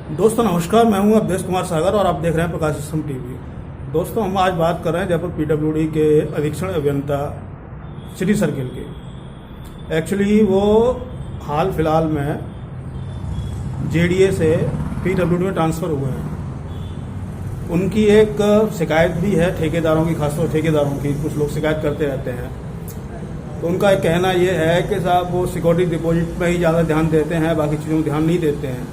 दोस्तों नमस्कार, मैं हूं अवधेश कुमार सागर और आप देख रहे हैं प्रकाश स्तंभ टीवी। दोस्तों हम आज बात कर रहे हैं जयपुर पीडब्ल्यूडी के अधीक्षण अभियंता सिटी सर्किल की। एक्चुअली वो हाल फिलहाल में जेडीए से पीडब्ल्यूडी में ट्रांसफ़र हुए हैं। उनकी एक शिकायत भी है ठेकेदारों की, खासतौर ठेकेदारों की, कुछ लोग शिकायत करते रहते हैं। तो उनका एक कहना ये है कि साहब वो सिक्योरिटी डिपॉजिट में ही ज़्यादा ध्यान देते हैं, बाकी चीज़ों में ध्यान नहीं देते हैं।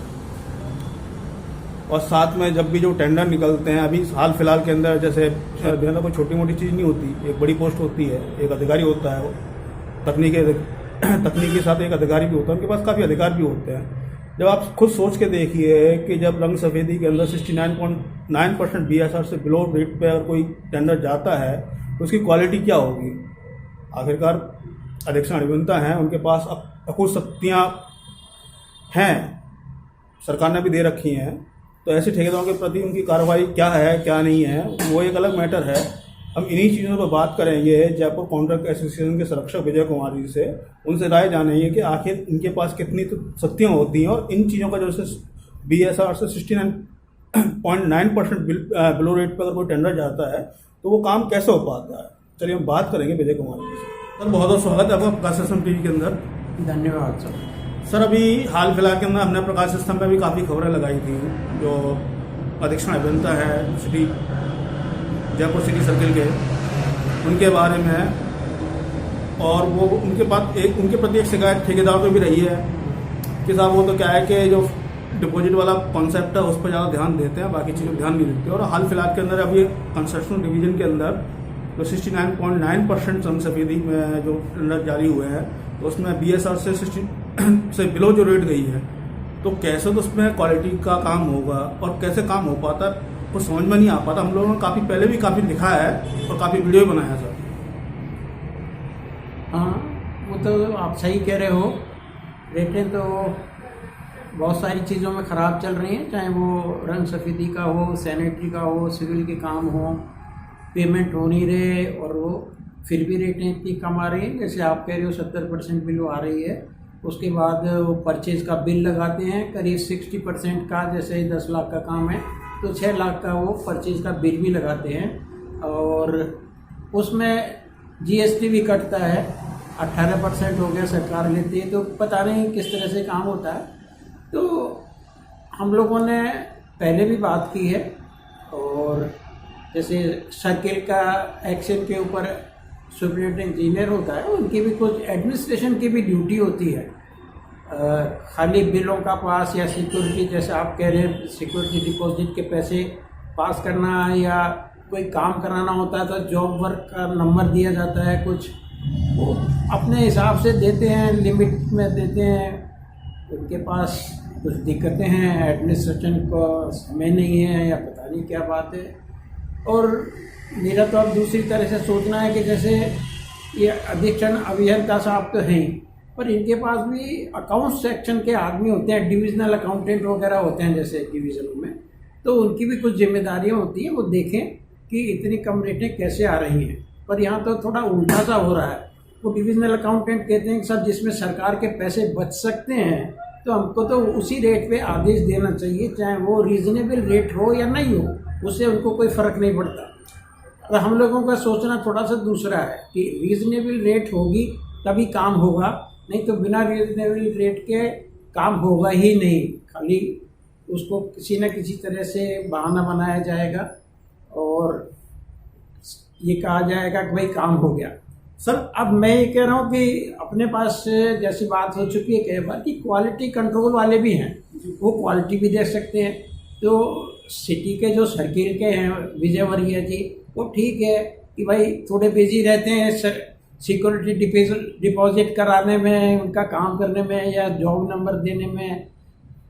और साथ में जब भी जो टेंडर निकलते हैं, अभी हाल फिलहाल के अंदर जैसे अभियंता कोई छोटी मोटी चीज़ नहीं होती, एक बड़ी पोस्ट होती है, एक अधिकारी होता है, वो तकनीकी के साथ एक अधिकारी भी होता है, उनके पास काफ़ी अधिकार भी होते हैं। जब आप खुद सोच के देखिए कि जब रंग सफ़ेदी के अंदर 69.9% BSR से बिलो रेट पे अगर कोई टेंडर जाता है तो उसकी क्वालिटी क्या होगी। आखिरकार अधीक्षण अभियंता हैं, उनके पास अकुत शक्तियाँ हैं, सरकार ने भी दे रखी हैं। तो ऐसे ठेकेदारों के प्रति उनकी कार्रवाई क्या है क्या नहीं है वो एक अलग मैटर है। हम इन्हीं चीज़ों पर बात करेंगे जयपुर कॉन्ट्रैक्ट एसोसिएशन के संरक्षक विजय कुमार जी से। उनसे राय जानेंगे कि आखिर इनके पास कितनी तो शक्तियाँ होती हैं और इन चीज़ों का जो BSR से 69.9% बिलो रेट पर अगर कोई टेंडर जाता है तो वो काम कैसे हो पाता है। चलिए हम बात करेंगे विजय कुमार जी से। सर बहुत बहुत स्वागत है आपका प्रकाश स्तंभ टीवी के अंदर। धन्यवाद सर। सर अभी हाल फिलहाल के अंदर हमने प्रकाश स्तंभ में भी काफ़ी खबरें लगाई थी। जो अधीक्षण अभियंता है जयपुर सिटी सर्किल के, उनके बारे में, और वो उनके प्रति एक शिकायत ठेकेदार को भी रही है कि साहब वो तो क्या है कि जो डिपॉजिट वाला कॉन्सेप्ट है उस पर ज़्यादा ध्यान देते हैं, बाकी चीज़ों पर ध्यान नहीं देते। और हाल फिलहाल के अंदर अभी कंस्ट्रक्शन डिवीजन के अंदर जो 69.9% रंग सफ़ेदी में जो टेंडर जारी हुए हैं तो उसमें BSR से बिलो जो रेट गई है, तो कैसे तो उसमें क्वालिटी का काम होगा और कैसे काम हो पाता कुछ समझ में नहीं आ पाता। हम लोगों ने पहले भी काफ़ी लिखा है और काफ़ी वीडियो बनाया सर। हाँ, वो तो आप सही कह रहे हो। रेटें तो बहुत सारी चीज़ों में ख़राब चल रही हैं, चाहे वो रंग सफ़ेदी का हो, सैनिटरी का हो, सिविल के काम हो, पेमेंट हो नहीं रहे और वो फिर भी रेटें इतनी कम आ रही हैं। जैसे आप कह रहे हो 70% बिल आ रही है, उसके बाद वो परचेज़ का बिल लगाते हैं करीब 60% का। जैसे 10 लाख का काम है तो 6 लाख का वो परचेज़ का बिल भी लगाते हैं और उसमें GST भी कटता है। 18% हो गया सरकार लेती है, तो पता नहीं किस तरह से काम होता है। तो हम लोगों ने पहले भी बात की है और जैसे सर्किल का एक्शन के ऊपर सुपरिटेंडेंट इंजीनियर होता है, उनकी भी कुछ एडमिनिस्ट्रेशन की भी ड्यूटी होती है। खाली बिलों का पास या सिक्योरिटी, जैसे आप कह रहे हैं सिक्योरिटी डिपॉजिट के पैसे पास करना या कोई काम कराना होता है तो जॉब वर्क का नंबर दिया जाता है, कुछ वो अपने हिसाब से देते हैं, लिमिट में देते हैं। उनके पास कुछ दिक्कतें हैं, एडमिनिस्ट्रेशन को समय नहीं है या पता नहीं क्या बात है। और मेरा तो अब दूसरी तरह से सोचना है कि जैसे ये अधीक्षण अभियंता साहब तो हैं, पर इनके पास भी अकाउंट सेक्शन के आदमी होते हैं, डिविजनल अकाउंटेंट वगैरह होते हैं जैसे डिवीज़नों में, तो उनकी भी कुछ जिम्मेदारियां होती हैं। वो देखें कि इतनी कम रेटें कैसे आ रही हैं। पर यहाँ तो थोड़ा उल्टा सा हो रहा है। वो डिविजनल अकाउंटेंट कहते हैं कि सर जिसमें सरकार के पैसे बच सकते हैं तो हमको तो उसी रेट पे आदेश देना चाहिए, चाहे वो रीजनेबल रेट हो या नहीं हो, उससे उनको कोई फ़र्क नहीं पड़ता। और हम लोगों का सोचना थोड़ा सा दूसरा है कि रीजनेबल रेट होगी तभी काम होगा, नहीं तो बिना रीजनेबल रेट के काम होगा ही नहीं। खाली उसको किसी न किसी तरह से बहाना बनाया जाएगा और ये कहा जाएगा कि भाई काम हो गया। सर अब मैं ये कह रहा हूँ कि अपने पास जैसी बात हो चुकी है कई बार कि क्वालिटी कंट्रोल वाले भी हैं, वो क्वालिटी भी देख सकते हैं। तो सिटी के जो सर्किल के हैं विजय वर्गीय जी, वो ठीक है कि भाई थोड़े बिजी रहते हैं सिक्योरिटी डिपॉजिट कराने में, उनका काम करने में या जॉब नंबर देने में,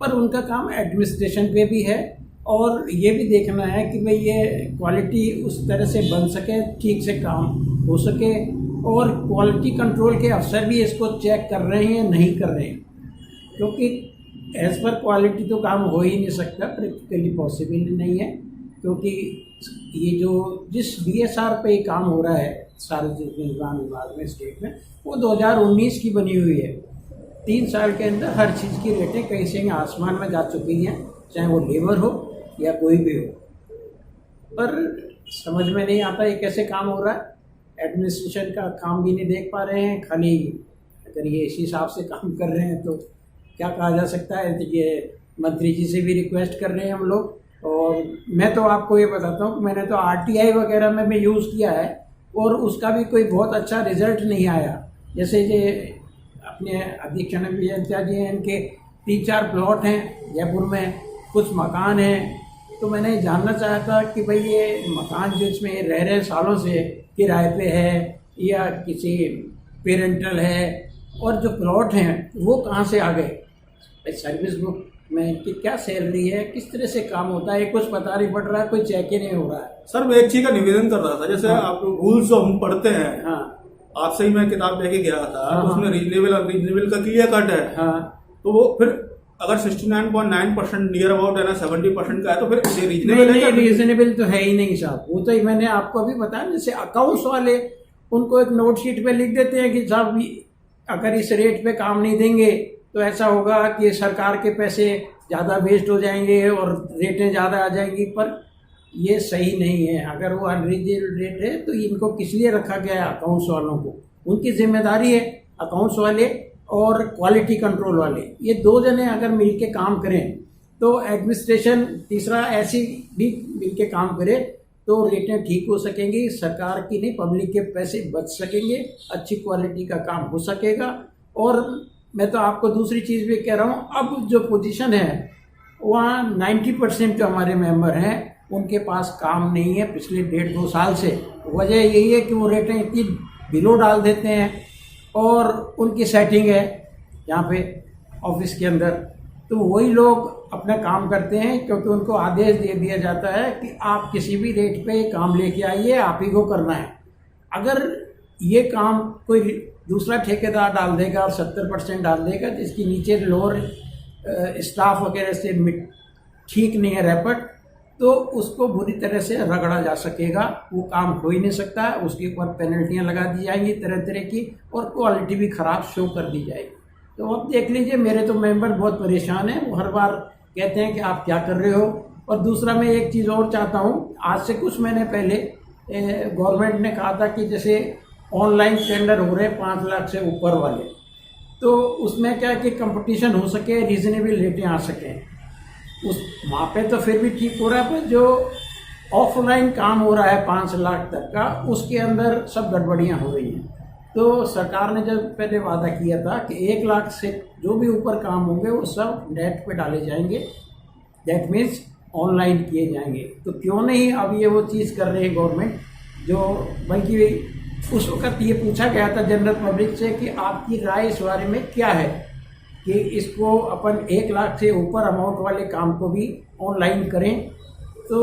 पर उनका काम एडमिनिस्ट्रेशन पे भी है। और ये भी देखना है कि भाई ये क्वालिटी उस तरह से बन सके, ठीक से काम हो सके, और क्वालिटी कंट्रोल के अफसर भी इसको चेक कर रहे हैं या नहीं कर रहे हैं, क्योंकि एज पर क्वालिटी तो काम हो ही नहीं सकता, प्रैक्टिकली पॉसिबल नहीं है। क्योंकि ये जो जिस BSR पे ये काम हो रहा है सार्वजनिक निर्माण विभाग में स्टेट में, वो 2019 की बनी हुई है। 3 साल के अंदर हर चीज़ की रेटें कहीं से आसमान में जा चुकी हैं, चाहे वो लेबर हो या कोई भी हो। पर समझ में नहीं आता ये कैसे काम हो रहा है। एडमिनिस्ट्रेशन का काम भी नहीं देख पा रहे हैं, खाली अगर ये इसी हिसाब से काम कर रहे हैं तो क्या कहा जा सकता है। तो ये मंत्री जी से भी रिक्वेस्ट कर रहे हैं हम लोग। और मैं तो आपको ये बताता हूँ कि मैंने तो RTI वगैरह में भी यूज़ किया है और उसका भी कोई बहुत अच्छा रिजल्ट नहीं आया। जैसे ये अपने अधीक्षण अभियंता जी हैं, इनके 3-4 प्लॉट हैं जयपुर में, कुछ मकान हैं। तो मैंने जानना चाहा था कि भाई ये मकान जो इसमें रह रहे सालों से किराए पे है या किसी पेरेंटल है, और जो प्लॉट हैं वो कहाँ से आ गए, सर्विस बुक में कि क्या सैलरी है, किस तरह से काम होता है, कुछ पता नहीं पड़ रहा है, कोई चेक ही नहीं हो रहा है। सर मैं एक चीज का निवेदन कर रहा था, जैसे आप रूल्स जो हम पढ़ते हैं, हाँ आपसे ही मैं किताब लेके गया था, हाँ, उसमें रीजनेबल का क्लियर कट है। हाँ, तो वो फिर अगर 69.9% नियर अबाउट है ना 70% का है, तो फिर ये रीजनेबल नहीं, है। रीजनेबल तो है ही नहीं साहब। वो तो ही मैंने आपको अभी बताया, जैसे अकाउंट्स वाले उनको एक नोट शीट पे लिख देते हैं कि साहब अगर इस रेट पे काम नहीं देंगे तो ऐसा होगा कि सरकार के पैसे ज़्यादा वेस्ट हो जाएंगे और रेटें ज़्यादा आ जाएंगी। पर ये सही नहीं है। अगर वो अनरीजनेबल रेट है तो इनको किस लिए रखा गया है? अकाउंट्स वालों को, उनकी जिम्मेदारी है। अकाउंट्स वाले और क्वालिटी कंट्रोल वाले, ये 2 जने अगर मिलके काम करें तो एडमिनिस्ट्रेशन तीसरा ऐसी भी मिलके काम करे तो रेटें ठीक हो सकेंगी, सरकार की नहीं पब्लिक के पैसे बच सकेंगे, अच्छी क्वालिटी का काम हो सकेगा। और मैं तो आपको दूसरी चीज़ भी कह रहा हूँ, अब जो पोजीशन है वहाँ 90% जो हमारे मेंबर हैं उनके पास काम नहीं है पिछले 1.5-2 साल से। वजह यही है कि वो रेटें इतनी बिलो डाल देते हैं और उनकी सेटिंग है यहाँ पे ऑफिस के अंदर, तो वही लोग अपना काम करते हैं क्योंकि उनको आदेश दे दिया जाता है कि आप किसी भी रेट पे काम लेके आइए, आप ही को करना है। अगर ये काम कोई दूसरा ठेकेदार डाल देगा और 70% डाल देगा, जिसकी नीचे लोअर स्टाफ वगैरह से ठीक नहीं है रैपट, तो उसको बुरी तरह से रगड़ा जा सकेगा, वो काम हो ही नहीं सकता। उसके ऊपर पेनल्टियाँ लगा दी जाएंगी तरह तरह की और क्वालिटी भी ख़राब शो कर दी जाएगी। तो अब देख लीजिए, मेरे तो मेंबर बहुत परेशान हैं, वो हर बार कहते हैं कि आप क्या कर रहे हो। और दूसरा मैं एक चीज़ और चाहता हूँ, आज से कुछ महीने पहले गवर्नमेंट ने कहा था कि जैसे ऑनलाइन टेंडर हो रहे 5 लाख से ऊपर वाले, तो उसमें क्या कि कंपटीशन हो सके, रीजनेबल रेटें आ सकें। उस वहाँ पे तो फिर भी ठीक हो रहा है, पर जो ऑफलाइन काम हो रहा है 5 लाख तक का, उसके अंदर सब गड़बड़ियाँ हो रही हैं। तो सरकार ने जब पहले वादा किया था कि 1 लाख से जो भी ऊपर काम होंगे वो सब नेट पे डाले जाएंगे, दैट मीन्स ऑनलाइन किए जाएंगे। तो क्यों नहीं अब ये वो चीज़ कर रही है गवर्नमेंट, जो बल्कि उस वक्त ये पूछा गया था जनरल पब्लिक से कि आपकी राय इस बारे में क्या है कि इसको अपन 1 लाख से ऊपर अमाउंट वाले काम को भी ऑनलाइन करें। तो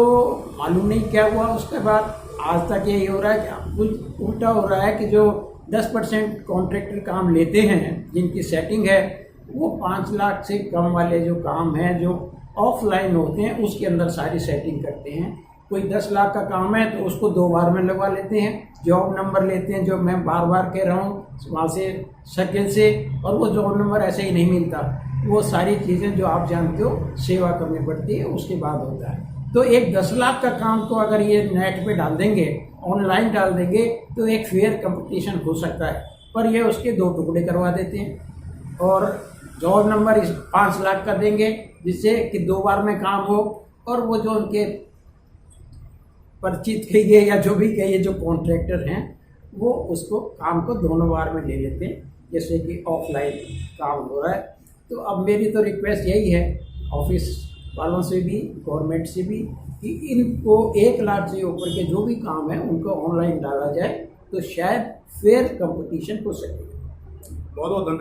मालूम नहीं क्या हुआ उसके बाद, आज तक यही हो रहा है कि कुछ उल्टा हो रहा है कि जो 10% कॉन्ट्रैक्टर काम लेते हैं जिनकी सेटिंग है, वो 5 लाख से कम वाले जो काम हैं जो ऑफलाइन होते हैं उसके अंदर सारी सेटिंग करते हैं। कोई 10 लाख का काम है तो उसको 2 बार में लगवा लेते हैं, जॉब नंबर लेते हैं जो मैं बार बार कह रहा हूँ वहाँ से सर्किल से, और वो जॉब नंबर ऐसे ही नहीं मिलता। वो सारी चीज़ें जो आप जानते हो सेवा करनी पड़ती है, उसके बाद होता है। तो एक 10 लाख का काम को अगर ये नेट पे डाल देंगे, ऑनलाइन डाल देंगे, तो एक फेयर कंपटीशन हो सकता है। पर ये उसके 2 टुकड़े करवा देते हैं और जॉब नंबर इस 5 लाख का देंगे जिससे कि 2 बार में काम हो, और वो जो उनके परिचित कहिए या जो भी कहिए जो कॉन्ट्रैक्टर हैं वो उसको काम को दोनों बार में ले लेते हैं, जैसे कि ऑफलाइन काम हो रहा है। तो अब मेरी तो रिक्वेस्ट यही है ऑफिस वालों से भी, गवर्नमेंट से भी, कि इनको 1 लाख से ऊपर के जो भी काम है उनको ऑनलाइन डाला जाए, तो शायद फेयर कंपटीशन हो सके। बहुत बहुत धन्यवाद।